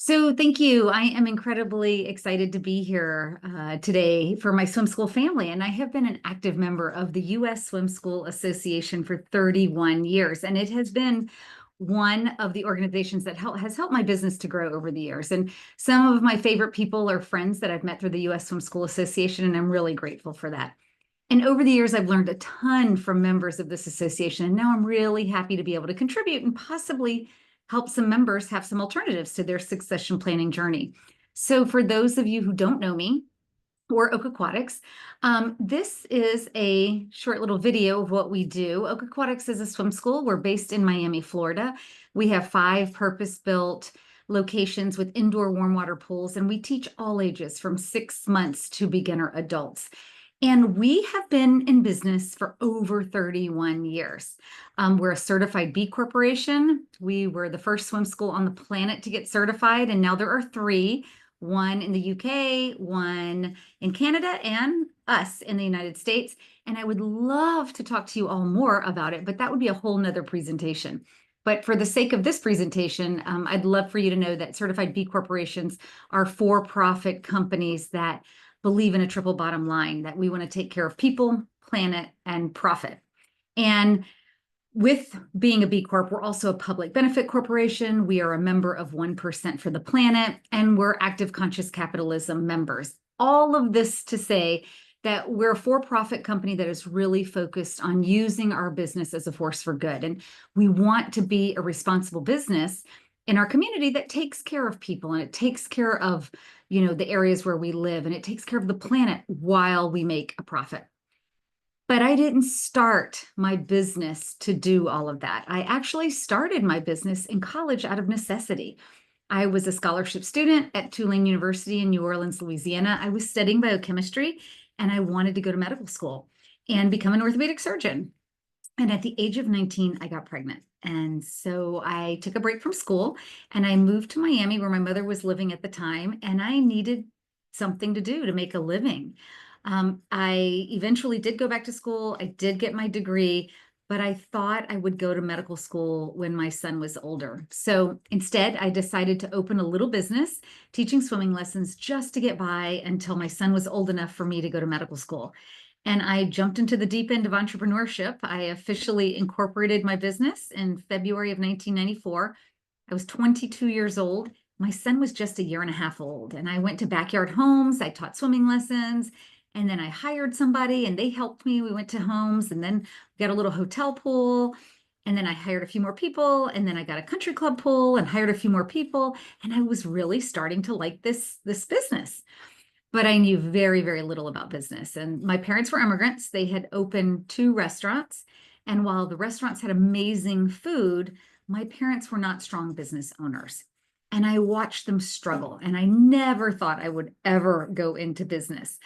So thank you. I am incredibly excited to be here today for my swim school family. And I have been an active member of the U.S. Swim School Association for 31 years. And it has been one of the organizations that has helped my business to grow over the years. And some of my favorite people are friends that I've met through the U.S. Swim School Association, and I'm really grateful for that. And over the years, I've learned a ton from members of this association. And now I'm really happy to be able to contribute and possibly help some members have some alternatives to their succession planning journey. So for those of you who don't know me or Oak Aquatics, this is a short little video of what we do. Oak Aquatics is a swim school. We're based in Miami, Florida. We have 5 purpose-built locations with indoor warm water pools, and we teach all ages from 6 months to beginner adults. And we have been in business for over 31 years. We're a certified B Corporation. We were the first swim school on the planet to get certified, and now there are 3, one in the UK, one in Canada, and us in the United States. And I would love to talk to you all more about it, but that would be a whole nother presentation. But for the sake of this presentation, I'd love for you to know that certified B corporations are for-profit companies that believe in a triple bottom line, that we want to take care of people, planet, and profit. And with being a B Corp, we're also a public benefit corporation. We are a member of 1% for the Planet, and we're active conscious capitalism members. All of this to say that we're a for-profit company that is really focused on using our business as a force for good. And we want to be a responsible business in our community that takes care of people, and it takes care of, the areas where we live, and it takes care of the planet while we make a profit. But I didn't start my business to do all of that. I actually started my business in college out of necessity. I was a scholarship student at Tulane University in New Orleans, Louisiana. I was studying biochemistry, and I wanted to go to medical school and become an orthopedic surgeon. And at the age of 19, I got pregnant. And so I took a break from school and I moved to Miami, where my mother was living at the time, and I needed something to do to make a living. I eventually did go back to school. I did get my degree, but I thought I would go to medical school when my son was older. So instead, I decided to open a little business teaching swimming lessons just to get by until my son was old enough for me to go to medical school. And I jumped into the deep end of entrepreneurship. I officially incorporated my business in February of 1994. I was 22 years old. My son was just a year and a half old. And I went to backyard homes. I taught swimming lessons. And then I hired somebody and they helped me. We went to homes, and then we got a little hotel pool. And then I hired a few more people. And then I got a country club pool and hired a few more people. And I was really starting to like this business. But I knew very, very little about business. And my parents were immigrants. They had opened 2 restaurants. And while the restaurants had amazing food, my parents were not strong business owners. And I watched them struggle. And I never thought I would ever go into business.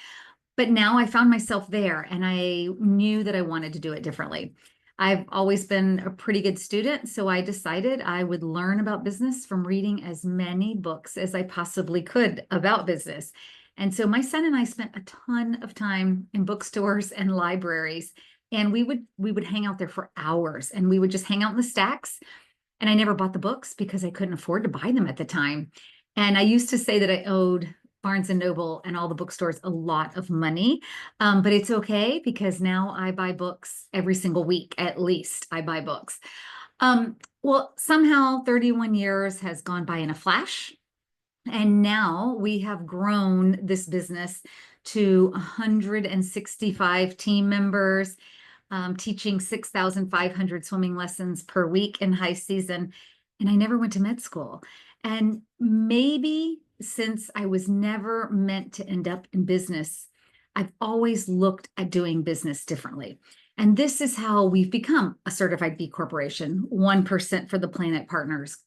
But now I found myself there, and I knew that I wanted to do it differently. I've always been a pretty good student, so I decided I would learn about business from reading as many books as I possibly could about business. And so my son and I spent a ton of time in bookstores and libraries, and we would hang out there for hours, and we would just hang out in the stacks. And I never bought the books because I couldn't afford to buy them at the time. And I used to say that I owed Barnes and Noble and all the bookstores a lot of money, but it's okay because now I buy books every single week. At least I buy books. Well, somehow 31 years has gone by in a flash. And now we have grown this business to 165 team members, teaching 6,500 swimming lessons per week in high season. And I never went to med school. And maybe since I was never meant to end up in business, I've always looked at doing business differently. And this is how we've become a certified B Corporation, 1% for the Planet Partners,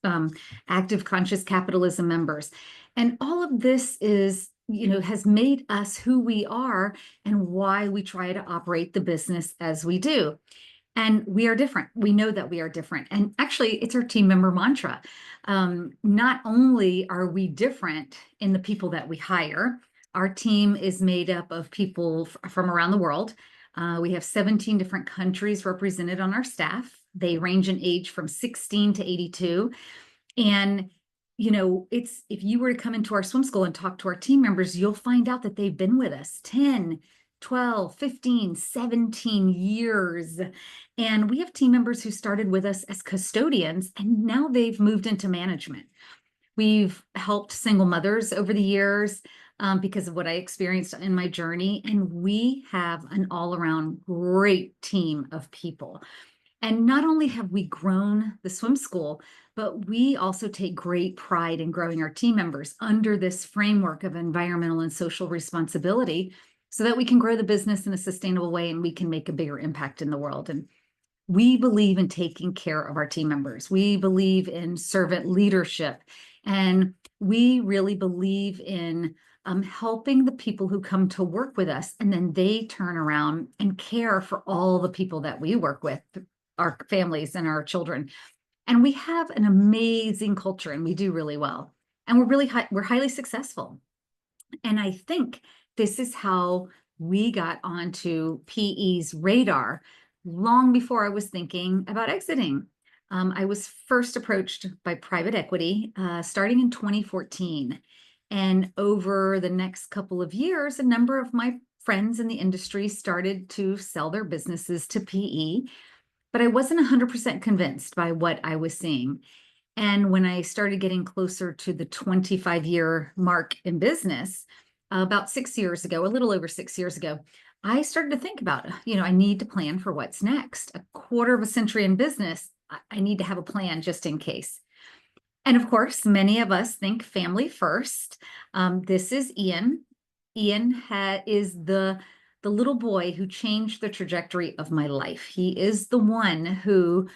active conscious capitalism members. And all of this is, has made us who we are and why we try to operate the business as we do. And we are different. We know that we are different. And actually, it's our team member mantra. Not only are we different in the people that we hire, our team is made up of people from around the world. We have 17 different countries represented on our staff. They range in age from 16 to 82. And if you were to come into our swim school and talk to our team members, you'll find out that they've been with us 10, 12, 15, 17 years. And we have team members who started with us as custodians, and now they've moved into management. We've helped single mothers over the years because of what I experienced in my journey. And we have an all-around great team of people. And not only have we grown the swim school, but we also take great pride in growing our team members under this framework of environmental and social responsibility so that we can grow the business in a sustainable way and we can make a bigger impact in the world. And we believe in taking care of our team members. We believe in servant leadership, and we really believe in helping the people who come to work with us, and then they turn around and care for all the people that we work with, our families and our children. And we have an amazing culture, and we do really well. And we're highly successful. And I think this is how we got onto PE's radar long before I was thinking about exiting. I was first approached by private equity starting in 2014. And over the next couple of years, a number of my friends in the industry started to sell their businesses to PE, but I wasn't 100% convinced by what I was seeing. And when I started getting closer to the 25-year mark in business, about 6 years ago, a little over 6 years ago, I started to think about, I need to plan for what's next. A quarter of a century in business, I need to have a plan just in case. And of course, many of us think family first. This is Ian. Ian is the little boy who changed the trajectory of my life. He is the one who,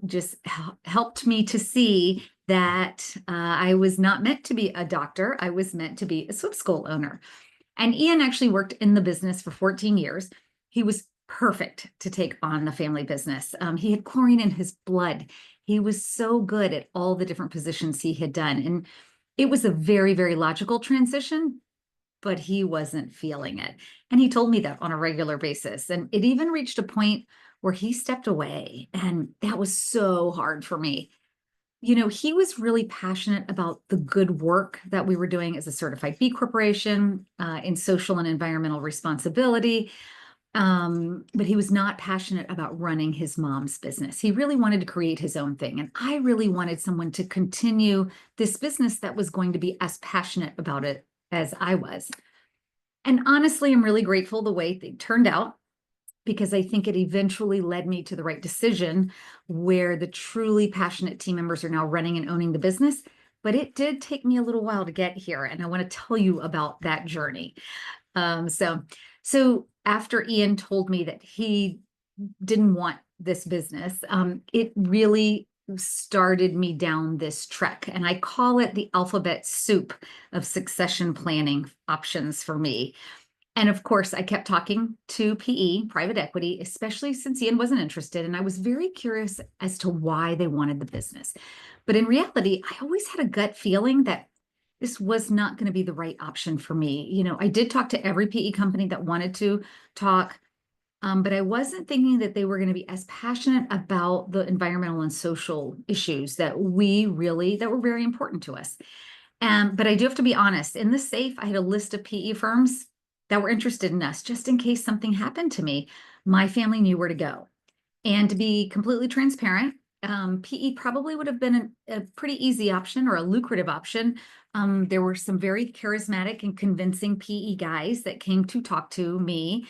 just helped me to see that I was not meant to be a doctor. I was meant to be a swim school owner. And Ian actually worked in the business for 14 years. He was perfect to take on the family business. He had chlorine in his blood. He was so good at all the different positions he had done. And it was a very, very logical transition, but he wasn't feeling it. And he told me that on a regular basis. And it even reached a point where he stepped away. And that was so hard for me. He was really passionate about the good work that we were doing as a certified B Corporation in social and environmental responsibility. But he was not passionate about running his mom's business. He really wanted to create his own thing. And I really wanted someone to continue this business that was going to be as passionate about it as I was. And honestly, I'm really grateful the way they turned out, because I think it eventually led me to the right decision where the truly passionate team members are now running and owning the business. But it did take me a little while to get here, and I want to tell you about that journey. So after Ian told me that he didn't want this business, it really started me down this trek. And I call it the alphabet soup of succession planning options for me. And of course, I kept talking to PE, private equity, especially since Ian wasn't interested. And I was very curious as to why they wanted the business. But in reality, I always had a gut feeling that this was not going to be the right option for me. I did talk to every PE company that wanted to talk, but I wasn't thinking that they were going to be as passionate about the environmental and social issues that were very important to us. But I do have to be honest, in the safe, I had a list of PE firms that were interested in us just in case something happened to me. My family knew where to go. And to be completely transparent, PE probably would have been a pretty easy option or a lucrative option. There were some very charismatic and convincing PE guys that came to talk to me.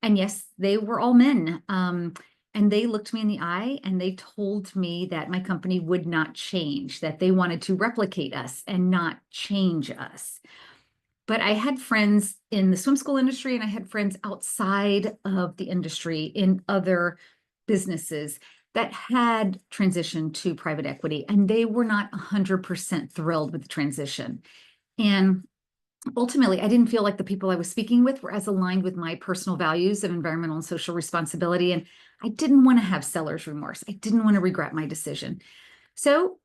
And yes, they were all men. And they looked me in the eye and they told me that my company would not change, that they wanted to replicate us and not change us. But I had friends in the swim school industry, and I had friends outside of the industry in other businesses that had transitioned to private equity, and they were not 100% thrilled with the transition. And ultimately, I didn't feel like the people I was speaking with were as aligned with my personal values of environmental and social responsibility. And I didn't want to have seller's remorse. I didn't want to regret my decision. So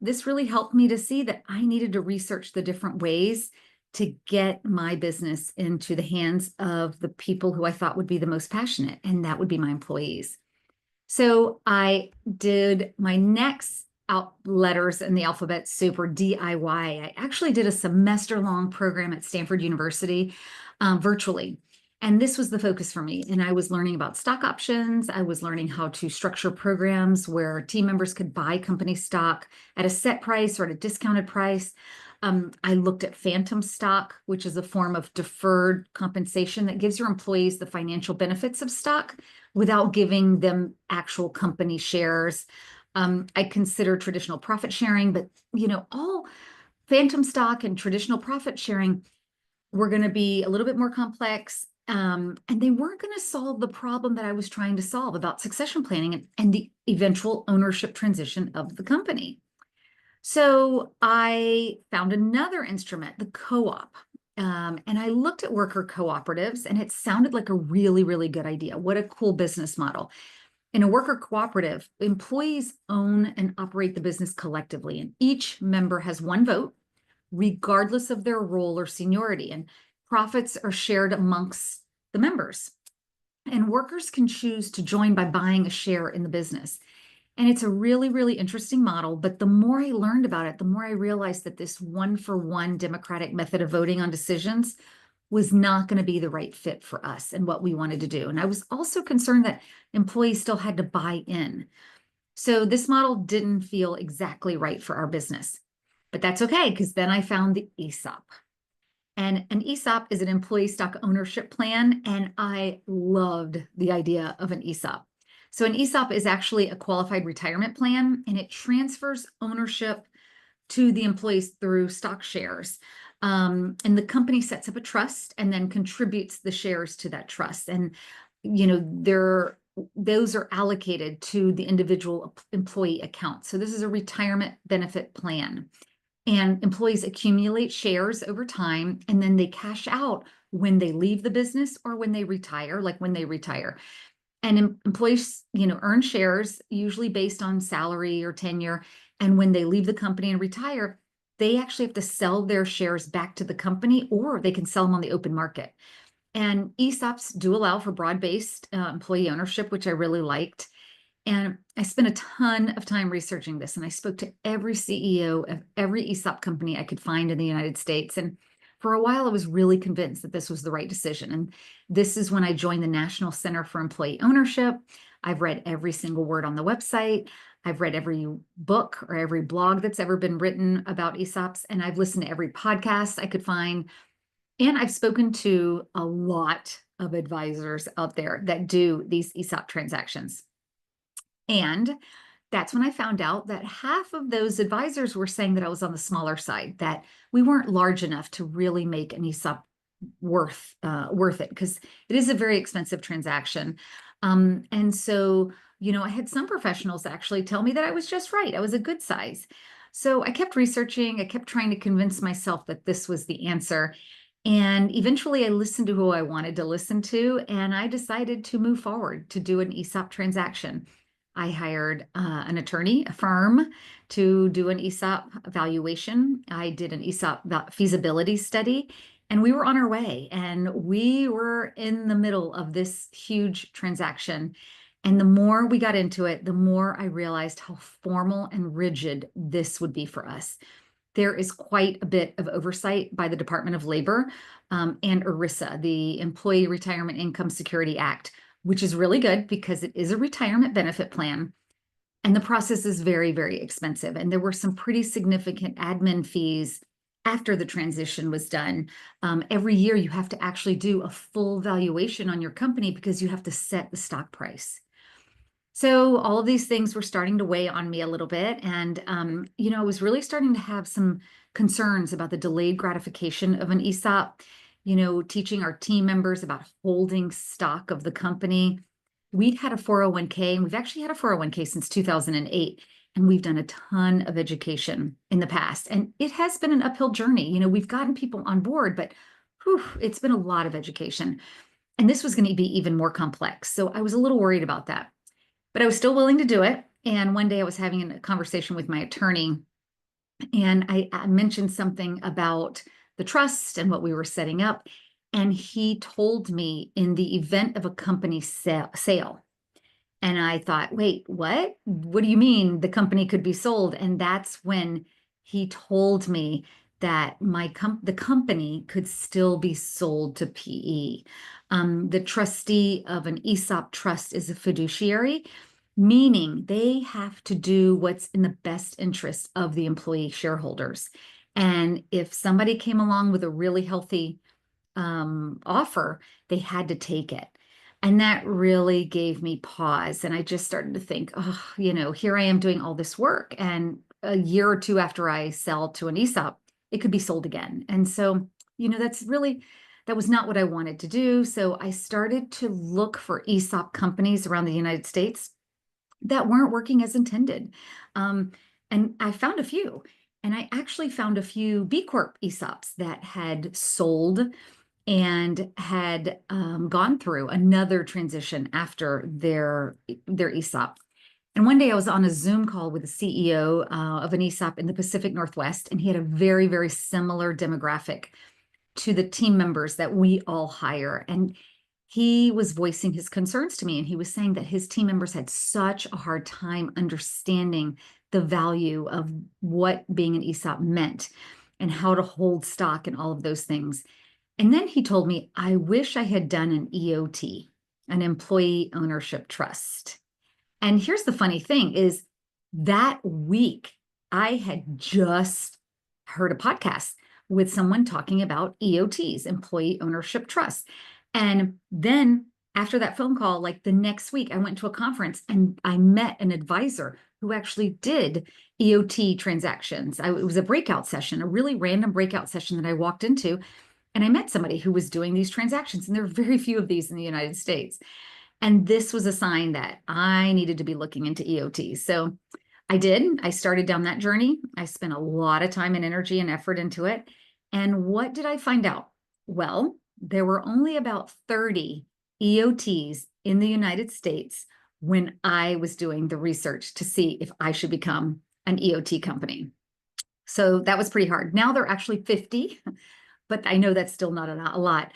this really helped me to see that I needed to research the different ways to get my business into the hands of the people who I thought would be the most passionate, and that would be my employees. So I did my next letters in the alphabet soup, or DIY. I actually did a semester-long program at Stanford University virtually. And this was the focus for me. And I was learning about stock options. I was learning how to structure programs where team members could buy company stock at a set price or at a discounted price. I looked at phantom stock, which is a form of deferred compensation that gives your employees the financial benefits of stock without giving them actual company shares. I consider traditional profit sharing, but all phantom stock and traditional profit sharing were going to be a little bit more complex. And they weren't going to solve the problem that I was trying to solve about succession planning and the eventual ownership transition of the company. So I found another instrument, the co-op. And I looked at worker cooperatives, and it sounded like a really, really good idea. What a cool business model. In a worker cooperative, employees own and operate the business collectively, and each member has one vote, regardless of their role or seniority, and profits are shared amongst the members. And workers can choose to join by buying a share in the business. And it's a really, really interesting model. But the more I learned about it, the more I realized that this one-for-one democratic method of voting on decisions was not going to be the right fit for us and what we wanted to do. And I was also concerned that employees still had to buy in. So this model didn't feel exactly right for our business. But that's okay, because then I found the ESOP. And an ESOP is an employee stock ownership plan, and I loved the idea of an ESOP. So an ESOP is actually a qualified retirement plan, and it transfers ownership to the employees through stock shares. And the company sets up a trust and then contributes the shares to that trust. And, those are allocated to the individual employee account. So this is a retirement benefit plan. And employees accumulate shares over time, and then they cash out when they leave the business or when they retire, like when they retire. And employees, earn shares usually based on salary or tenure. And when they leave the company and retire, they actually have to sell their shares back to the company, or they can sell them on the open market. And ESOPs do allow for broad-based employee ownership, which I really liked. And I spent a ton of time researching this, and I spoke to every CEO of every ESOP company I could find in the United States. And for a while, I was really convinced that this was the right decision. And this is when I joined the National Center for Employee Ownership. I've read every single word on the website. I've read every book or every blog that's ever been written about ESOPs, and I've listened to every podcast I could find. And I've spoken to a lot of advisors out there that do these ESOP transactions. And that's when I found out that half of those advisors were saying that I was on the smaller side, that we weren't large enough to really make an ESOP worth it, because it is a very expensive transaction. And so, I had some professionals actually tell me that I was just right. I was a good size. So I kept researching. I kept trying to convince myself that this was the answer. And eventually I listened to who I wanted to listen to, and I decided to move forward to do an ESOP transaction. I hired an attorney, a firm, to do an ESOP evaluation. I did an ESOP feasibility study, and we were on our way. And we were in the middle of this huge transaction. And the more we got into it, the more I realized how formal and rigid this would be for us. There is quite a bit of oversight by the Department of Labor and ERISA, the Employee Retirement Income Security Act, which is really good because it is a retirement benefit plan. And the process is very, very expensive. And there were some pretty significant admin fees after the transition was done. Every year you have to actually do a full valuation on your company because you have to set the stock price. So all of these things were starting to weigh on me a little bit. And, I was really starting to have some concerns about the delayed gratification of an ESOP, teaching our team members about holding stock of the company. We'd had a 401k, and we've actually had a 401k since 2008. And we've done a ton of education in the past. And it has been an uphill journey. We've gotten people on board, but it's been a lot of education. And this was going to be even more complex. So I was a little worried about that. But I was still willing to do it. And one day I was having a conversation with my attorney, and I mentioned something about the trust and what we were setting up. And he told me, in the event of a company sale, And I thought, wait, what? What do you mean the company could be sold? And that's when he told me that the company could still be sold to PE. The trustee of an ESOP trust is a fiduciary, meaning they have to do what's in the best interest of the employee shareholders. And if somebody came along with a really healthy offer, they had to take it. And that really gave me pause. And I just started to think, oh, here I am doing all this work. And a year or two after I sell to an ESOP, it could be sold again. And so, that was not what I wanted to do. So I started to look for ESOP companies around the United States that weren't working as intended. And I found a few. And I actually found a few B Corp ESOPs that had sold and had gone through another transition after their ESOP. And one day I was on a Zoom call with the CEO of an ESOP in the Pacific Northwest, and he had a very, very similar demographic to the team members that we all hire. And he was voicing his concerns to me, and he was saying that his team members had such a hard time understanding the value of what being an ESOP meant and how to hold stock and all of those things. And then he told me, I wish I had done an EOT, an employee ownership trust. And here's the funny thing is that week, I had just heard a podcast with someone talking about EOTs, employee ownership trusts. And then after that phone call, like the next week, I went to a conference and I met an advisor who actually did EOT transactions. It was a breakout session, a really random breakout session that I walked into. And I met somebody who was doing these transactions, and there are very few of these in the United States. And this was a sign that I needed to be looking into EOTs. So I did. I started down that journey. I spent a lot of time and energy and effort into it. And what did I find out? Well, there were only about 30 EOTs in the United States when I was doing the research to see if I should become an EOT company. So that was pretty hard. Now there are actually 50. But I know that's still not a lot.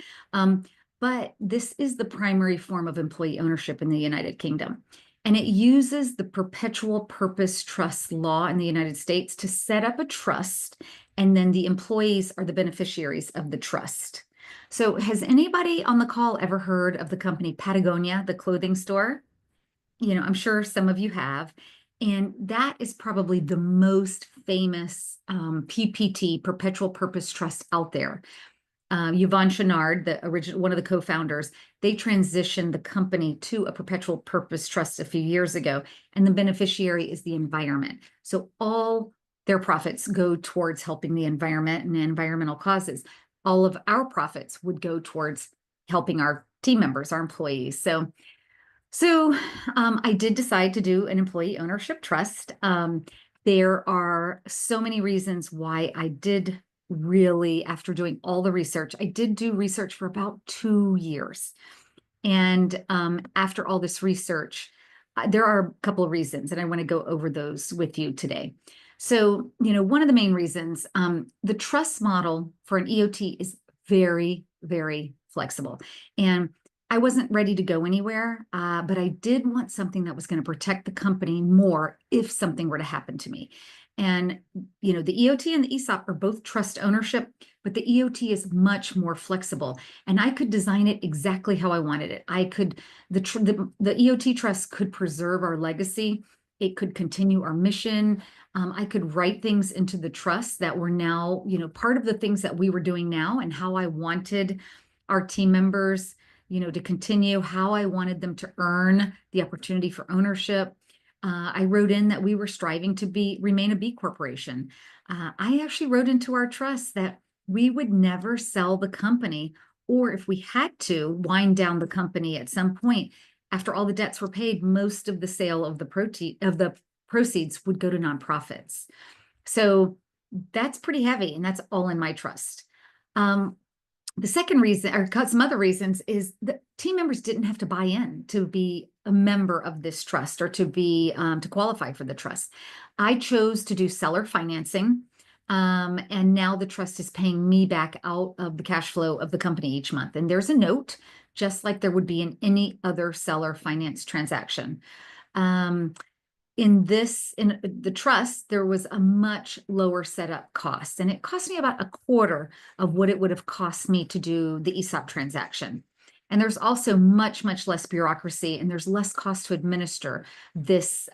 But this is the primary form of employee ownership in the United Kingdom. And it uses the perpetual purpose trust law in the United States to set up a trust, and then the employees are the beneficiaries of the trust. So has anybody on the call ever heard of the company Patagonia, the clothing store? I'm sure some of you have. And that is probably the most famous PPT, perpetual purpose trust out there. Yvon Chouinard, one of the co-founders, they transitioned the company to a perpetual purpose trust a few years ago, and the beneficiary is the environment. So all their profits go towards helping the environment and environmental causes. All of our profits would go towards helping our team members, our employees. So I did decide to do an employee ownership trust. There are so many reasons why I did really, after doing all the research, I did do research for about 2 years. And after all this research, there are a couple of reasons, and I want to go over those with you today. So, one of the main reasons, the trust model for an EOT is very, very flexible. And I wasn't ready to go anywhere, but I did want something that was going to protect the company more if something were to happen to me. And, the EOT and the ESOP are both trust ownership, but the EOT is much more flexible, and I could design it exactly how I wanted it. The EOT trust could preserve our legacy. It could continue our mission. I could write things into the trust that were now, part of the things that we were doing now and how I wanted our team members to continue, how I wanted them to earn the opportunity for ownership. I wrote in that we were striving to remain a B corporation. I actually wrote into our trust that we would never sell the company, or if we had to wind down the company at some point, after all the debts were paid, most of the sale of the proceeds would go to nonprofits. So that's pretty heavy, and that's all in my trust. The second reason, or some other reasons, is that team members didn't have to buy in to be a member of this trust or to qualify for the trust. I chose to do seller financing, and now the trust is paying me back out of the cash flow of the company each month. And there's a note just like there would be in any other seller finance transaction. In the trust, there was a much lower setup cost, and it cost me about a quarter of what it would have cost me to do the ESOP transaction. And there's also much, much less bureaucracy, and there's less cost to administer this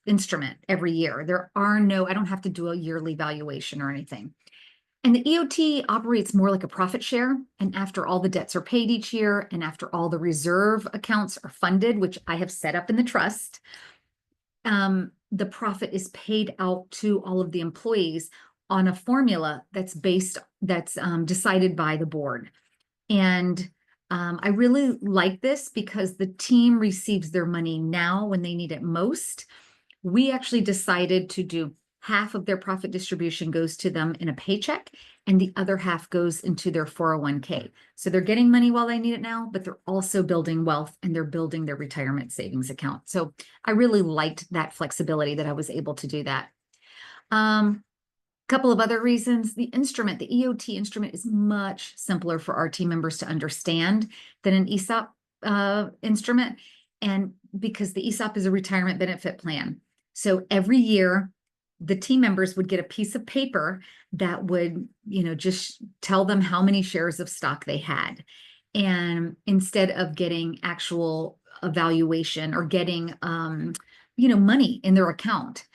instrument every year. I don't have to do a yearly valuation or anything. And the EOT operates more like a profit share. And after all the debts are paid each year, and after all the reserve accounts are funded, which I have set up in the trust, the profit is paid out to all of the employees on a formula that's decided by the board. And I really like this because the team receives their money now when they need it most. We actually decided to do half of their profit distribution goes to them in a paycheck, and the other half goes into their 401k. So they're getting money while they need it now, but they're also building wealth, and they're building their retirement savings account. So I really liked that flexibility that I was able to do that. Couple of other reasons. The EOT instrument is much simpler for our team members to understand than an ESOP instrument. And because the ESOP is a retirement benefit plan. So every year, the team members would get a piece of paper that would, just tell them how many shares of stock they had. And instead of getting actual evaluation or getting, money in their account.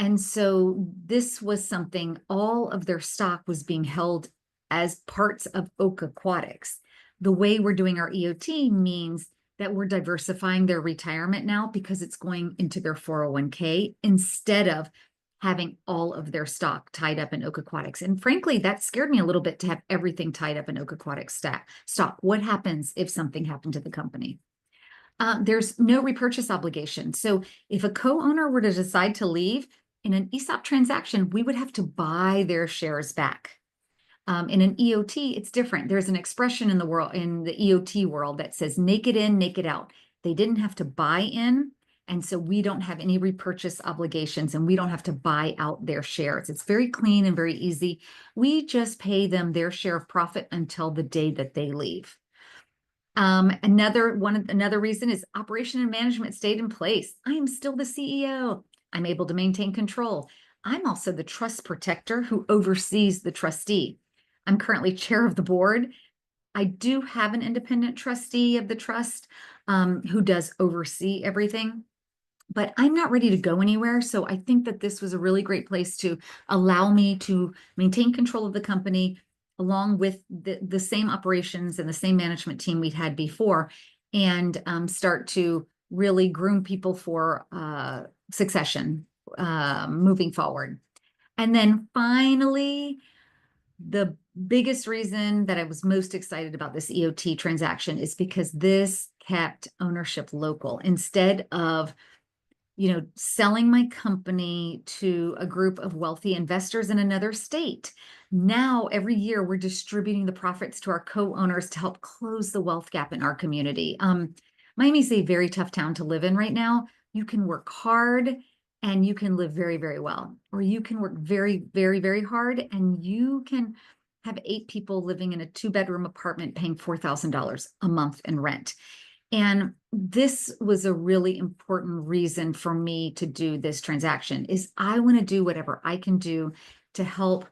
And so this was something, all of their stock was being held as parts of Oak Aquatics. The way we're doing our EOT means that we're diversifying their retirement now because it's going into their 401k instead of having all of their stock tied up in Oak Aquatics. And frankly, that scared me a little bit to have everything tied up in Oak Aquatics stock. What happens if something happened to the company? There's no repurchase obligation. So if a co-owner were to decide to leave in an ESOP transaction, we would have to buy their shares back. In an EOT, it's different. There's an expression in the EOT world that says naked in, naked out. They didn't have to buy in. And so we don't have any repurchase obligations, and we don't have to buy out their shares. It's very clean and very easy. We just pay them their share of profit until the day that they leave. Another reason is operation and management stayed in place. I am still the CEO. I'm able to maintain control. I'm also the trust protector who oversees the trustee. I'm currently chair of the board. I do have an independent trustee of the trust who does oversee everything, but I'm not ready to go anywhere. So I think that this was a really great place to allow me to maintain control of the company along with the same operations and the same management team we'd had before, and start to really groom people for succession moving forward. And then finally, the biggest reason that I was most excited about this EOT transaction is because this kept ownership local. Instead of selling my company to a group of wealthy investors in another state, now every year we're distributing the profits to our co-owners to help close the wealth gap in our community. Miami's a very tough town to live in right now. You can work hard and you can live very, very well, or you can work very, very, very hard and you can have 8 people living in a 2-bedroom apartment paying $4,000 a month in rent. And this was a really important reason for me to do this transaction. Is I want to do whatever I can do to help,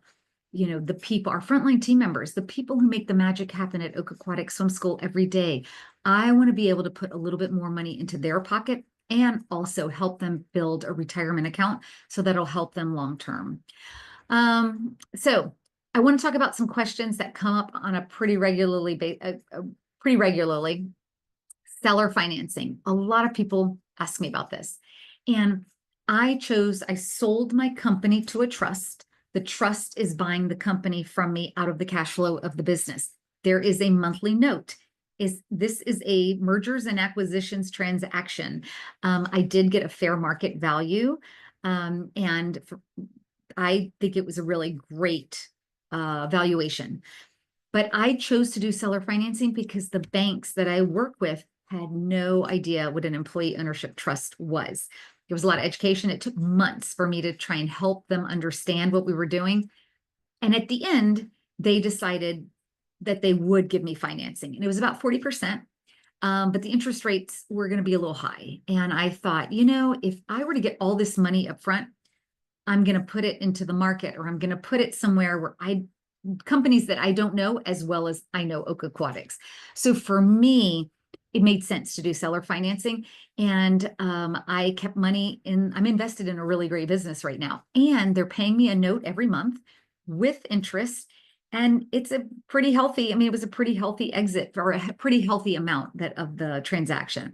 the people, our frontline team members, the people who make the magic happen at Oak Aquatic Swim School every day. I want to be able to put a little bit more money into their pocket and also help them build a retirement account so that'll help them long term. So I want to talk about some questions that come up on a pretty regularly. Seller financing. A lot of people ask me about this. And I sold my company to a trust. The trust is buying the company from me out of the cash flow of the business. There is a monthly note. This is a mergers and acquisitions transaction. I did get a fair market value. I think it was a really great valuation. But I chose to do seller financing because the banks that I work with had no idea what an employee ownership trust was. There was a lot of education. It took months for me to try and help them understand what we were doing. And at the end, they decided that they would give me financing, and it was about 40%. But the interest rates were going to be a little high. And I thought, if I were to get all this money up front, I'm going to put it into the market, or I'm going to put it somewhere where companies that I don't know as well as I know Oak Aquatics. So for me, it made sense to do seller financing. And I kept money I'm invested in a really great business right now. And they're paying me a note every month with interest. And it's a pretty healthy, it was a pretty healthy exit, or a pretty healthy amount of the transaction.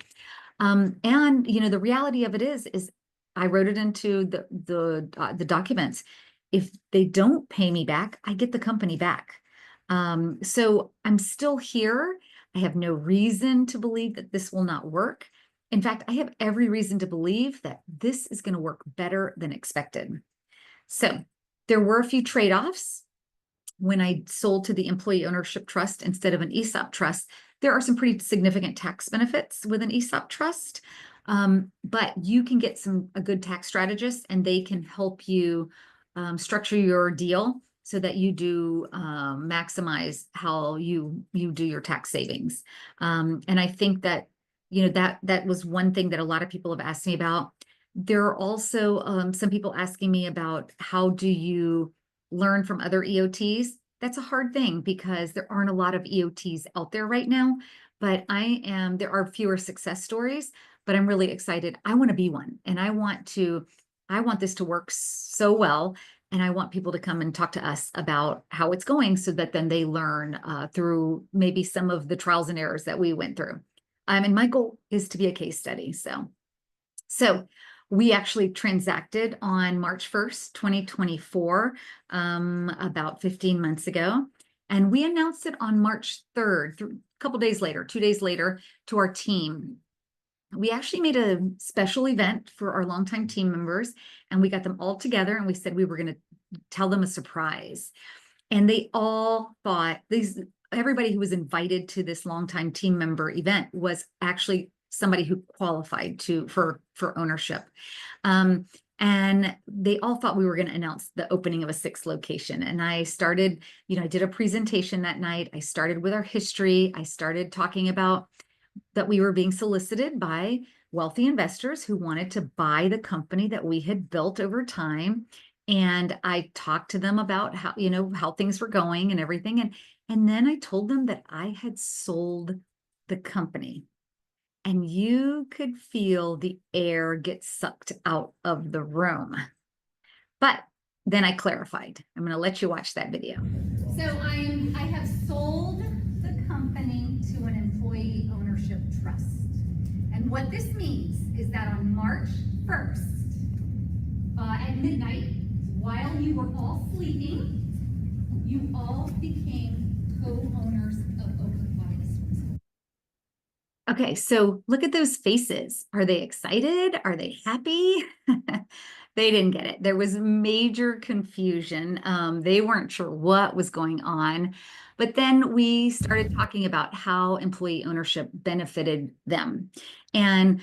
And the reality of it is I wrote it into the documents. If they don't pay me back, I get the company back. So I'm still here. I have no reason to believe that this will not work. In fact, I have every reason to believe that this is going to work better than expected. So there were a few trade-offs. When I sold to the employee ownership trust instead of an ESOP trust, there are some pretty significant tax benefits with an ESOP trust. But you can get a good tax strategist, and they can help you structure your deal so that you do maximize how you do your tax savings. And I think that, that was one thing that a lot of people have asked me about. There are also some people asking me about, how do you learn from other EOTs? That's a hard thing because there aren't a lot of EOTs out there right now, but there are fewer success stories, but I'm really excited. I want to be one, and I want this to work so well. And I want people to come and talk to us about how it's going, so that then they learn through maybe some of the trials and errors that we went through. And my goal is to be a case study. So we actually transacted on March 1st, 2024, about 15 months ago. And we announced it on March 3rd, a couple days later, 2 days later, to our team. We actually made a special event for our longtime team members, and we got them all together, and we said we were going to tell them a surprise. And they all thought, everybody who was invited to this longtime team member event was actually somebody who qualified for ownership. And they all thought we were going to announce the opening of a 6th location. And I started, I did a presentation that night. I started with our history. I started talking about that we were being solicited by wealthy investors who wanted to buy the company that we had built over time. And I talked to them about how things were going and everything. And then I told them that I had sold the company. And you could feel the air get sucked out of the room. But then I clarified. I'm going to let you watch that video. So I have sold the company to an employee ownership trust. And what this means is that on March 1st, at midnight, while you were all sleeping, you all became co-owners of Oak Aquatics. Okay, so look at those faces. Are they excited? Are they happy? They didn't get it. There was major confusion. They weren't sure what was going on. But then we started talking about how employee ownership benefited them. And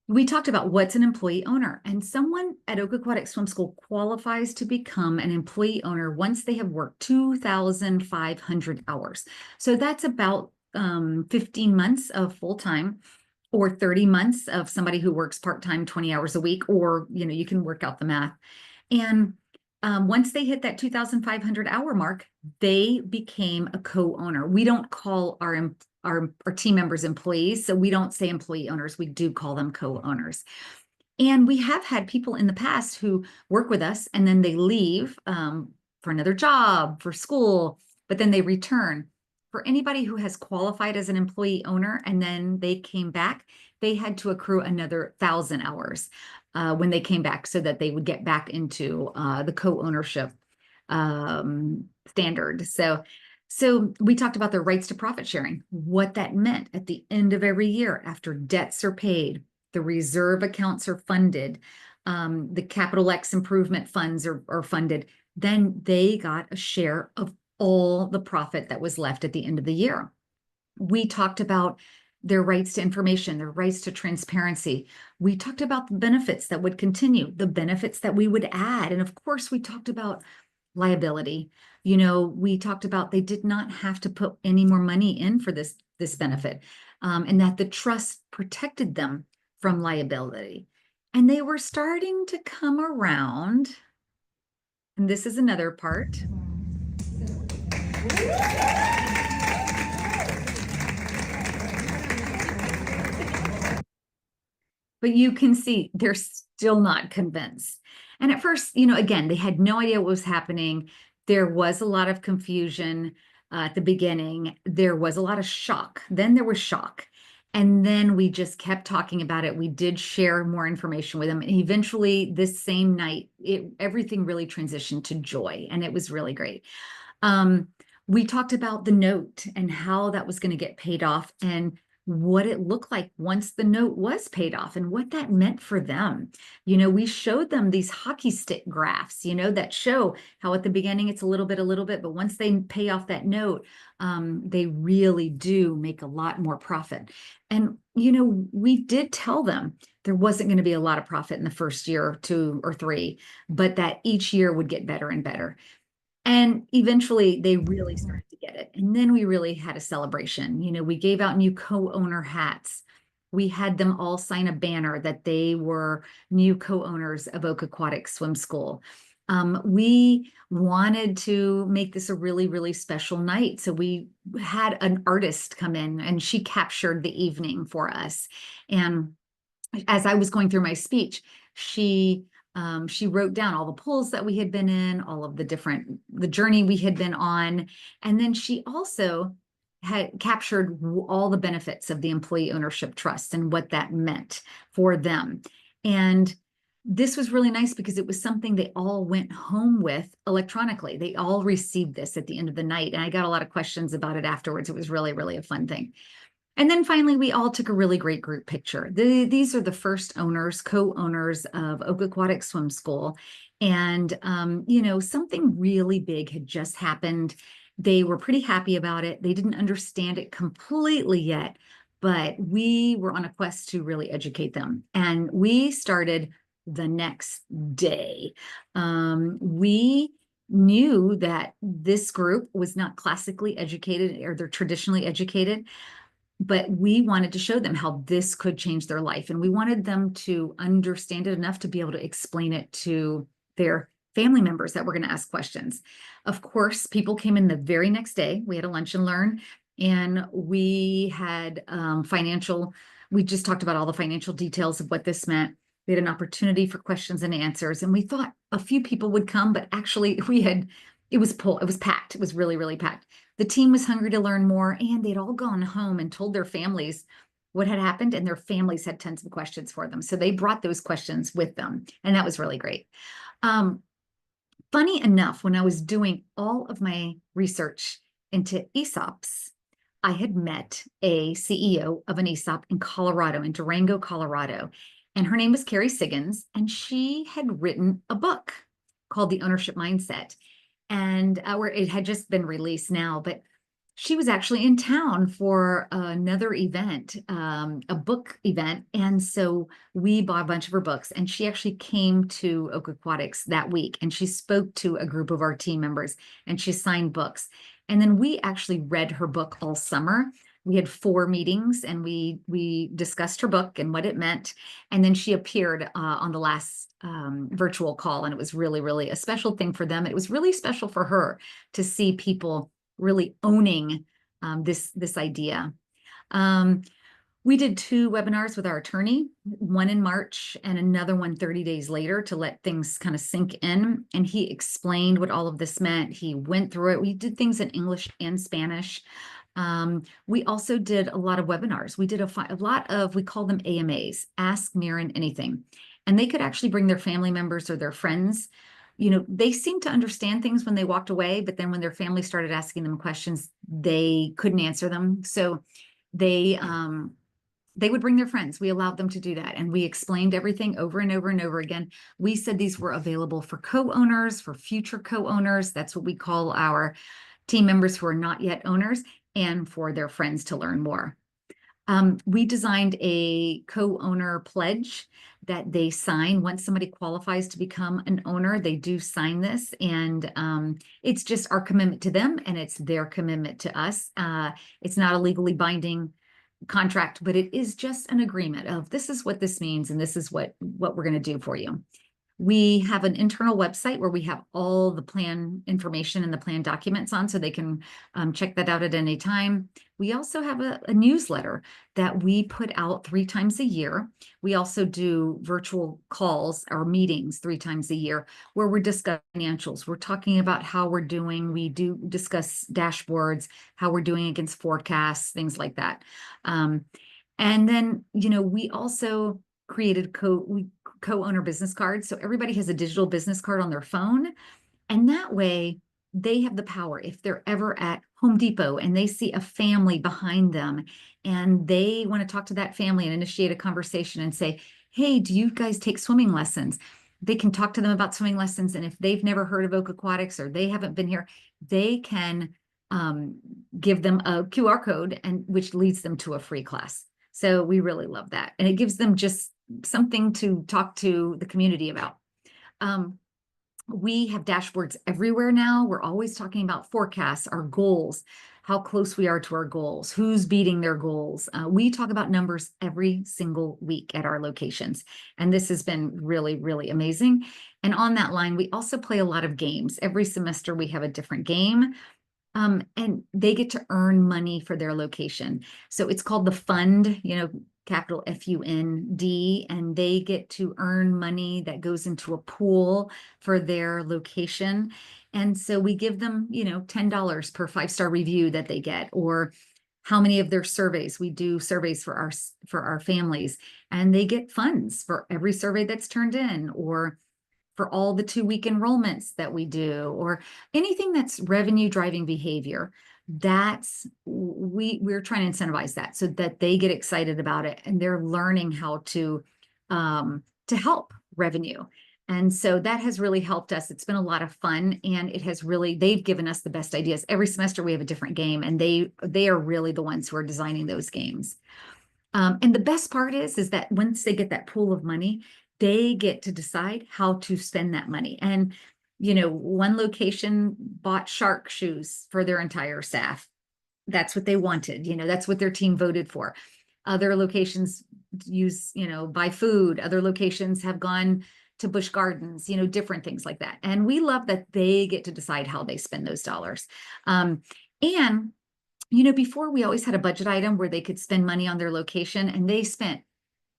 we talked about what's an employee owner. And someone at Oak Aquatic Swim School qualifies to become an employee owner once they have worked 2,500 hours. So that's about 15 months of full-time, or 30 months of somebody who works part-time 20 hours a week, or you can work out the math. And once they hit that 2,500 hour mark, they became a co-owner. We don't call our team members employees, so we don't say employee owners. We do call them co-owners. And we have had people in the past who work with us and then they leave for another job, for school, but then they return. For anybody who has qualified as an employee owner and then they came back, they had to accrue another 1,000 hours when they came back, so that they would get back into the co-ownership standard. So we talked about the rights to profit sharing, what that meant at the end of every year after debts are paid, the reserve accounts are funded, the Capital X improvement funds are funded, then they got a share of all the profit that was left at the end of the year. We talked about their rights to information, their rights to transparency. We talked about the benefits that would continue, the benefits that we would add. And of course, we talked about liability. You know, we talked about they did not have to put any more money in for this benefit, and that the trust protected them from liability. And they were starting to come around. And this is another part. But you can see they're still not convinced. And at first, you know, again, they had no idea what was happening. There was a lot of confusion at the beginning. There was a lot of shock. Then there was shock. And then we just kept talking about it. We did share more information with them. And eventually, this same night, everything really transitioned to joy. And it was really great. We talked about the note and how that was going to get paid off, and what it looked like once the note was paid off and what that meant for them. You know, we showed them these hockey stick graphs, you know, that show how at the beginning it's a little bit, but once they pay off that note, they really do make a lot more profit. And, you know, we did tell them there wasn't going to be a lot of profit in the first year or 2 or 3, but that each year would get better and better. And eventually they really started to get it. And then we really had a celebration. You know, we gave out new co-owner hats. We had them all sign a banner that they were new co-owners of Oak Aquatic Swim School. We wanted to make this a really, really special night. So we had an artist come in and she captured the evening for us. And as I was going through my speech, she wrote down all the pools that we had been in, all of the journey we had been on. And then she also had captured all the benefits of the employee ownership trust and what that meant for them. And this was really nice because it was something they all went home with electronically. They all received this at the end of the night. And I got a lot of questions about it afterwards. It was really, really a fun thing. And then finally, we all took a really great group picture. These are the first owners, co-owners of Oak Aquatic Swim School. And, you know, something really big had just happened. They were pretty happy about it. They didn't understand it completely yet, but we were on a quest to really educate them. And we started the next day. We knew that this group was not classically educated, or they're traditionally educated, but we wanted to show them how this could change their life. And we wanted them to understand it enough to be able to explain it to their family members that were going to ask questions. Of course, people came in the very next day. We had a lunch and learn, and we had we just talked about all the financial details of what this meant. We had an opportunity for questions and answers, and we thought a few people would come, but actually it was packed. It was really, really packed. The team was hungry to learn more, and they'd all gone home and told their families what had happened, and their families had tons of questions for them. So they brought those questions with them, and that was really great. Funny enough, when I was doing all of my research into ESOPs, I had met a CEO of an ESOP in Colorado, in Durango, Colorado, and her name was Carrie Siggins, and she had written a book called The Ownership Mindset. And where it had just been released now, but she was actually in town for another event, a book event. And so we bought a bunch of her books, and she actually came to Oak Aquatics that week, and she spoke to a group of our team members, and she signed books. And then we actually read her book all summer. We had 4 meetings, and we discussed her book and what it meant. And then she appeared on the last virtual call, and it was really, really a special thing for them. It was really special for her to see people really owning this idea. We did 2 webinars with our attorney, one in March and another one 30 days later, to let things kind of sink in. And he explained what all of this meant. He went through it. We did things in English and Spanish. We also did a lot of webinars. We did a lot of, we call them AMAs, Ask Mirren Anything. And they could actually bring their family members or their friends. You know, they seemed to understand things when they walked away, but then when their family started asking them questions, they couldn't answer them. So they would bring their friends. We allowed them to do that. And we explained everything over and over and over again. We said these were available for co-owners, for future co-owners. That's what we call our team members who are not yet owners, and for their friends to learn more. We designed a co-owner pledge that they sign once somebody qualifies to become an owner. They do sign this, and it's just our commitment to them, and it's their commitment to us. It's not a legally binding contract, but it is just an agreement of this is what this means, and this is what we're going to do for you. We have an internal website where we have all the plan information and the plan documents on, so they can check that out at any time. We also have a newsletter that we put out 3 times a year. We also do virtual calls or meetings 3 times a year where we're discussing financials. We're talking about how we're doing. We do discuss dashboards, how we're doing against forecasts, things like that. And then, we also created co-owner business cards. So everybody has a digital business card on their phone. And that way they have the power. If they're ever at Home Depot and they see a family behind them and they want to talk to that family and initiate a conversation and say, hey, do you guys take swimming lessons? They can talk to them about swimming lessons. And if they've never heard of Oak Aquatics or they haven't been here, they can give them a QR code, and which leads them to a free class. So we really love that. And it gives them just something to talk to the community about. We have dashboards everywhere now. We're always talking about forecasts, our goals, how close we are to our goals, who's beating their goals. We talk about numbers every single week at our locations. And this has been really, really amazing. And on that line, we also play a lot of games. Every semester we have a different game. And they get to earn money for their location. So it's called the fund, capital FUND, and they get to earn money that goes into a pool for their location. And so we give them, $10 per 5-star review that they get, or how many of their surveys. We do surveys for our families, and they get funds for every survey that's turned in, or for all the 2-week enrollments that we do, or anything that's revenue driving behavior. We're trying to incentivize that so that they get excited about it and they're learning how to help revenue. And so that has really helped us. It's been a lot of fun, and they've given us the best ideas. Every semester we have a different game, and they are really the ones who are designing those games. And the best part is that once they get that pool of money, they get to decide how to spend that money. And, one location bought shark shoes for their entire staff. That's what they wanted. That's what their team voted for. Other locations buy food. Other locations have gone to Busch Gardens, different things like that. And we love that they get to decide how they spend those dollars. And before we always had a budget item where they could spend money on their location, and they spent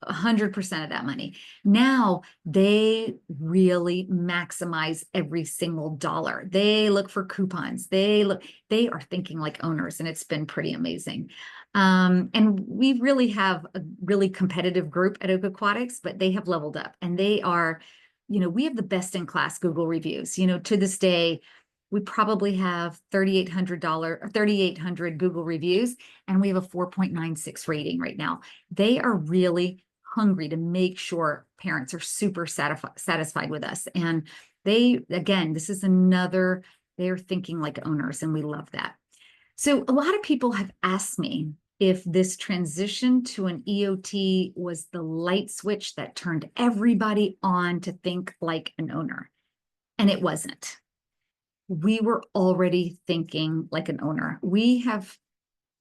100% of that money. Now they really maximize every single dollar. They look for coupons. They are thinking like owners, and it's been pretty amazing. And we really have a really competitive group at Oak Aquatics, but they have leveled up, and they are, we have the best in class Google reviews. To this day, we probably have 3,800 Google reviews, and we have a 4.96 rating right now. They are really hungry to make sure parents are super satisfied with us. And this is they're thinking like owners, and we love that. So a lot of people have asked me if this transition to an EOT was the light switch that turned everybody on to think like an owner. And it wasn't. We were already thinking like an owner. We have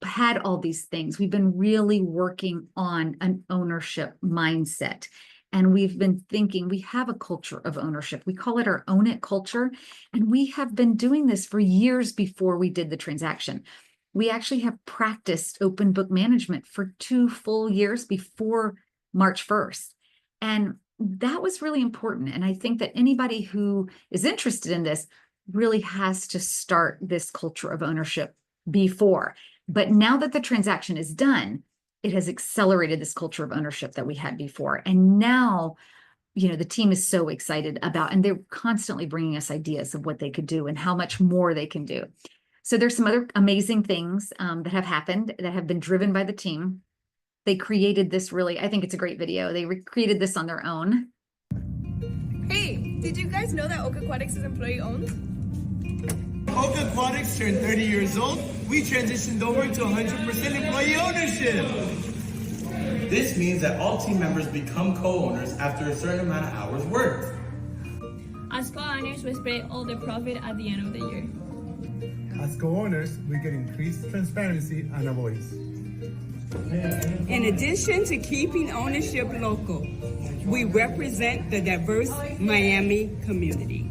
had all these things. We've been really working on an ownership mindset. And we've been thinking, we have a culture of ownership. We call it our Own It culture. And we have been doing this for years before we did the transaction. We actually have practiced open book management for 2 full years before March 1st. And that was really important. And I think that anybody who is interested in this really has to start this culture of ownership before. But now that the transaction is done, it has accelerated this culture of ownership that we had before. And now, the team is so excited about, and they're constantly bringing us ideas of what they could do and how much more they can do. So there's some other amazing things that have happened that have been driven by the team. They created this I think it's a great video. They created this on their own. Hey, did you guys know that Oak Aquatics is employee owned? Oak Aquatics turned 30 years old. We transitioned over to 100% employee ownership. This means that all team members become co-owners after a certain amount of hours worked. As co-owners, we spread all the profit at the end of the year. As co-owners, we get increased transparency and a voice. In addition to keeping ownership local, we represent the diverse Miami community.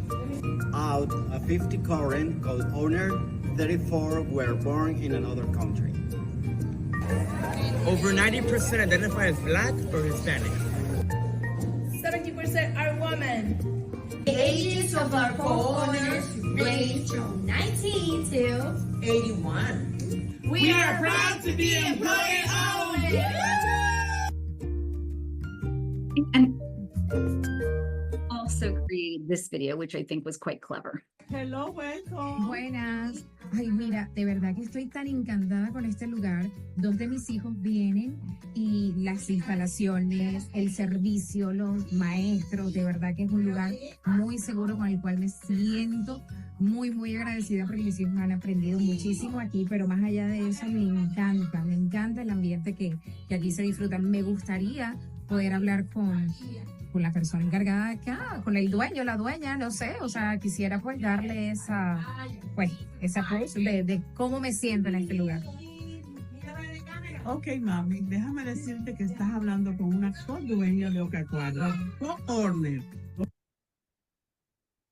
Out of 50 current co-owners, 34 were born in another country. Over 90% identify as Black or Hispanic. 70% are women. The ages of our co-owners range from 19 to 81. We are proud to be employee-owned. And also created this video, which I think was quite clever. Hello, welcome. Buenas. Ay, mira, de verdad que estoy tan encantada con este lugar. Dos de mis hijos vienen y las instalaciones, el servicio, los maestros, de verdad que es un lugar muy seguro con el cual me siento muy, muy agradecida porque mis hijos han aprendido muchísimo aquí, pero más allá de eso me encanta el ambiente que aquí se disfruta. Me gustaría poder hablar con la persona encargada de acá, con el dueño, la dueña, no sé, o sea, quisiera pues darle esa voz de cómo me siento en este lugar. Ok, mami, déjame decirte que estás hablando con una co-dueña de Oca Cuadra, co-owner.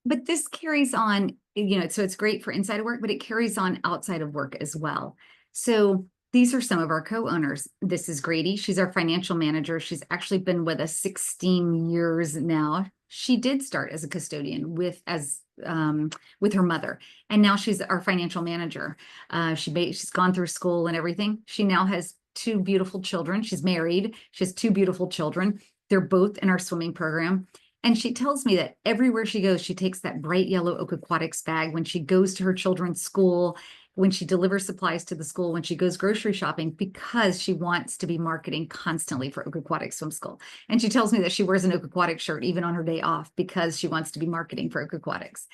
But this carries on, so it's great for inside of work, but it carries on outside of work as well. So these are some of our co-owners. This is Grady. She's our financial manager. She's actually been with us 16 years now. She did start as a custodian with her mother, and now she's our financial manager. She's gone through school and everything. She now has two beautiful children. She's married. She has two beautiful children. They're both in our swimming program. And she tells me that everywhere she goes, she takes that bright yellow Oak Aquatics bag when she goes to her children's school, when she delivers supplies to the school, when she goes grocery shopping, because she wants to be marketing constantly for Oak Aquatics Swim School. And she tells me that she wears an Oak Aquatics shirt even on her day off because she wants to be marketing for Oak Aquatics.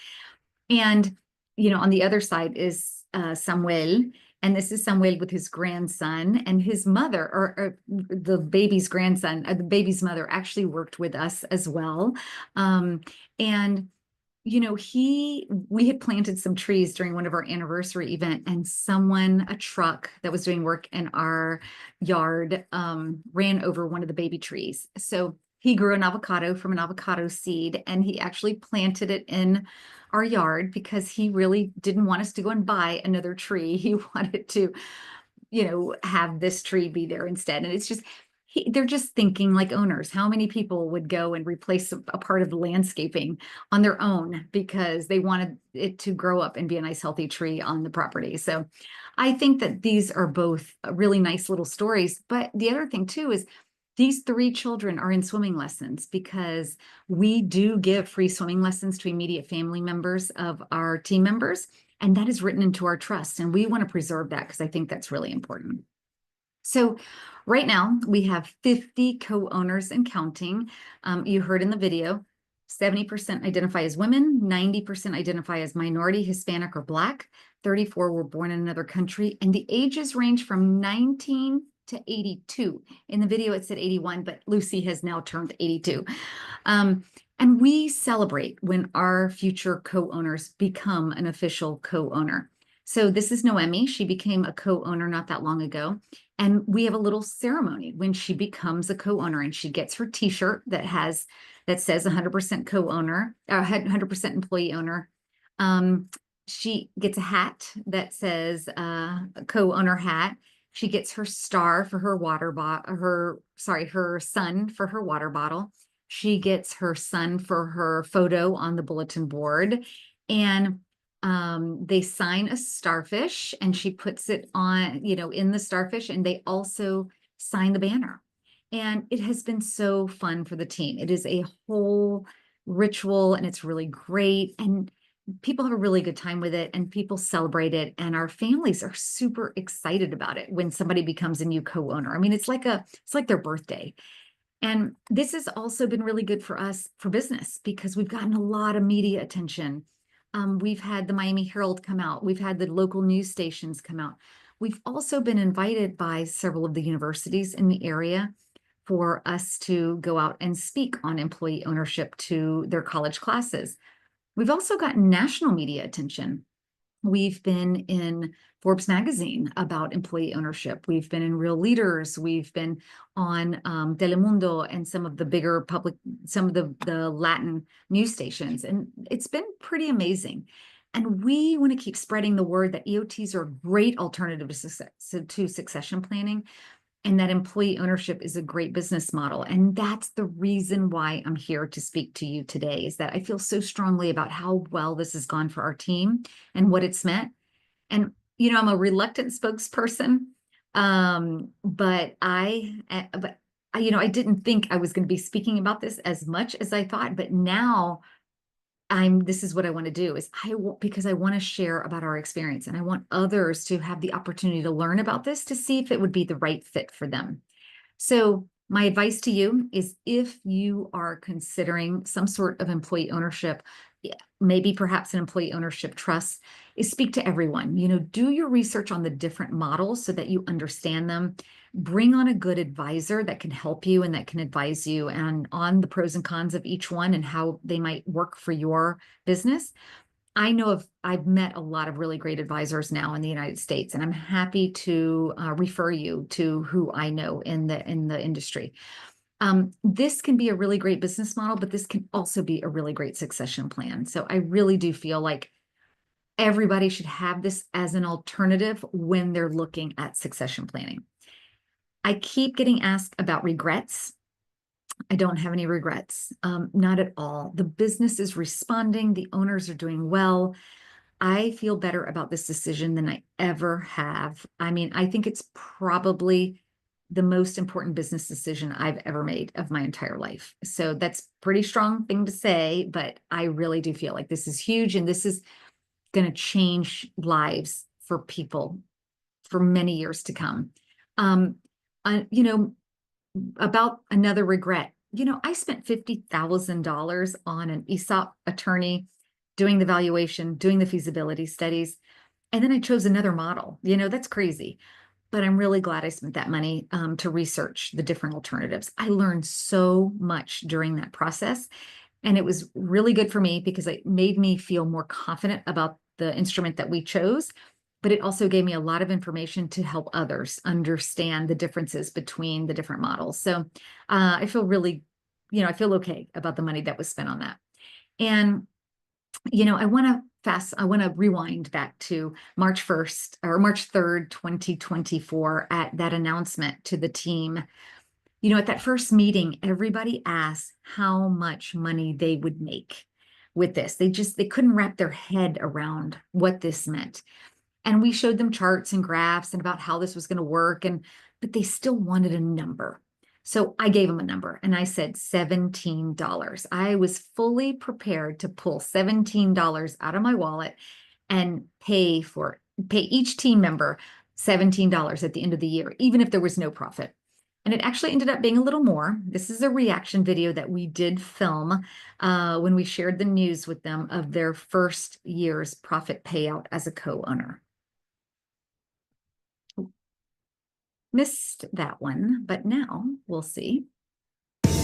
And, on the other side is Samuel. And this is Samuel with his grandson, and his mother, or the baby's grandson, the baby's mother actually worked with us as well. We had planted some trees during one of our anniversary event, and a truck that was doing work in our yard ran over one of the baby trees. So he grew an avocado from an avocado seed, and he actually planted it in our yard because he really didn't want us to go and buy another tree. He wanted to, have this tree be there instead. And it's just, they're just thinking like owners. How many people would go and replace a part of the landscaping on their own because they wanted it to grow up and be a nice healthy tree on the property? So I think that these are both really nice little stories. But the other thing too is these three children are in swimming lessons because we do give free swimming lessons to immediate family members of our team members. And that is written into our trust. And we want to preserve that because I think that's really important. So right now we have 50 co-owners and counting. You heard in the video, 70% identify as women, 90% identify as minority, Hispanic, or Black, 34 were born in another country, and the ages range from 19 to 82. In the video, it said 81, but Lucy has now turned 82. And we celebrate when our future co-owners become an official co-owner. So this is Noemi. She became a co-owner not that long ago. And we have a little ceremony when she becomes a co-owner, and she gets her t-shirt that says 100% co-owner, 100% employee owner. She gets a hat that says co-owner hat. She gets her star for her her sun for her water bottle. She gets her sun for her photo on the bulletin board. And they sign a starfish, and she puts it on, in the starfish, and they also sign the banner. And it has been so fun for the team. It is a whole ritual, and it's really great. And people have a really good time with it, and people celebrate it, and our families are super excited about it when somebody becomes a new co-owner. I mean, it's like their birthday. And this has also been really good for us for business because we've gotten a lot of media attention. We've had the Miami Herald come out. We've had the local news stations come out. We've also been invited by several of the universities in the area for us to go out and speak on employee ownership to their college classes. We've also gotten national media attention. We've been in Forbes magazine about employee ownership. We've been in Real Leaders. We've been on Telemundo and some of the bigger some of the Latin news stations. And it's been pretty amazing. And we want to keep spreading the word that EOTs are a great alternative to succession planning, and that employee ownership is a great business model. And that's the reason why I'm here to speak to you today, is that I feel so strongly about how well this has gone for our team and what it's meant. And, you know, I'm a reluctant spokesperson, but I didn't think I was going to be speaking about this as much as I thought, but now this is what I want to do, is because I want to share about our experience, and I want others to have the opportunity to learn about this to see if it would be the right fit for them. So my advice to you is, if you are considering some sort of employee ownership, maybe perhaps an employee ownership trust, is speak to everyone. You know, do your research on the different models so that you understand them. Bring on a good advisor that can help you and that can advise you and on the pros and cons of each one and how they might work for your business. I've met a lot of really great advisors now in the United States, and I'm happy to refer you to who I know in the industry. This can be a really great business model, but this can also be a really great succession plan. So I really do feel like everybody should have this as an alternative when they're looking at succession planning. I keep getting asked about regrets. I don't have any regrets, not at all. The business is responding. The owners are doing well. I feel better about this decision than I ever have. I mean, I think it's probably the most important business decision I've ever made of my entire life. So that's a pretty strong thing to say, but I really do feel like this is huge, and this is going to change lives for people for many years to come. You know, about another regret, you know, I spent $50,000 on an ESOP attorney doing the valuation, doing the feasibility studies, and then I chose another model. You know, that's crazy. But I'm really glad I spent that money to research the different alternatives. I learned so much during that process, and it was really good for me because it made me feel more confident about the instrument that we chose. But it also gave me a lot of information to help others understand the differences between the different models. So I feel really, you know, I feel okay about the money that was spent on that. And, you know, I want to rewind back to March 1st or March 3rd, 2024, at that announcement to the team. You know, at that first meeting, everybody asked how much money they would make with this. They couldn't wrap their head around what this meant. And we showed them charts and graphs and about how this was going to work, but they still wanted a number. So I gave them a number and I said $17. I was fully prepared to pull $17 out of my wallet and pay each team member $17 at the end of the year, even if there was no profit. And it actually ended up being a little more. This is a reaction video that we did film when we shared the news with them of their first year's profit payout as a co-owner. Missed that one, but now we'll see. No!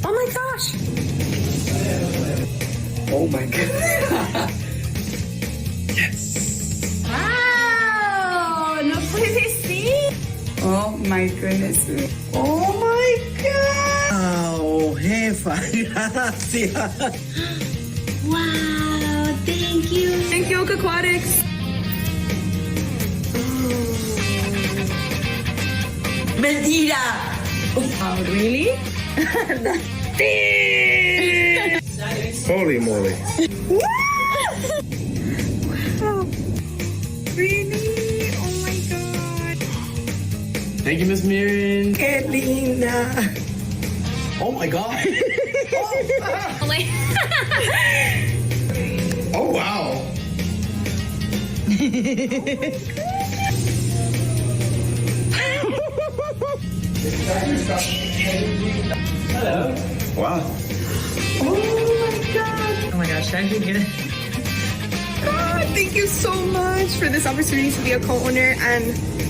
Oh my gosh! Oh my god. Yes. Wow! No puede ser! Oh my goodness. Oh my god! Oh, jefa, gracias. Wow, thank you. Thank you, Oak Aquatics. Mentira. Oh, really? Holy moly. Wow. Really? Oh my god. Thank you, Miss Mirren. Qué linda. Oh my god. Oh, wow. Hello. Wow. Oh my god. Oh my gosh, I did get it. God, thank you so much for this opportunity to be a co-owner, and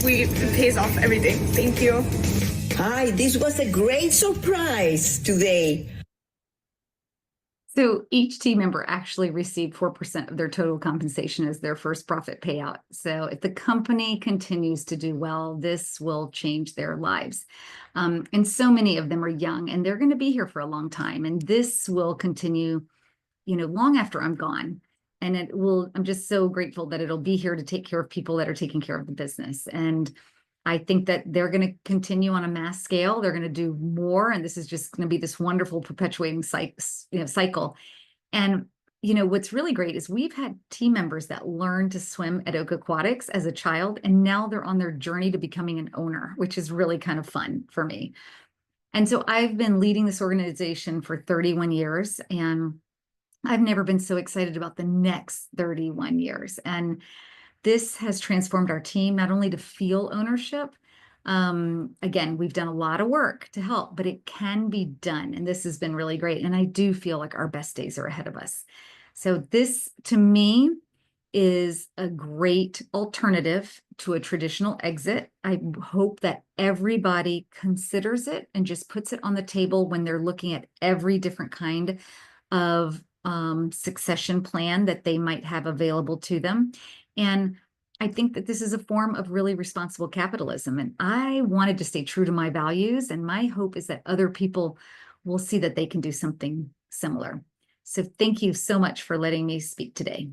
it pays off everything. Thank you. Hi, this was a great surprise today. So each team member actually received 4% of their total compensation as their first profit payout. So if the company continues to do well, this will change their lives. And so many of them are young, and they're going to be here for a long time. And this will continue, long after I'm gone. And I'm just so grateful that it'll be here to take care of people that are taking care of the business. And I think that they're going to continue on a mass scale. They're going to do more. And this is just going to be this wonderful perpetuating cycle. And, what's really great is we've had team members that learned to swim at Oak Aquatics as a child, and now they're on their journey to becoming an owner, which is really kind of fun for me. And so I've been leading this organization for 31 years, and I've never been so excited about the next 31 years. And this has transformed our team, not only to feel ownership. Again, we've done a lot of work to help, but it can be done. And this has been really great. And I do feel like our best days are ahead of us. So this, to me, is a great alternative to a traditional exit. I hope that everybody considers it and just puts it on the table when they're looking at every different kind of succession plan that they might have available to them. And I think that this is a form of really responsible capitalism. And I wanted to stay true to my values. And my hope is that other people will see that they can do something similar. So thank you so much for letting me speak today.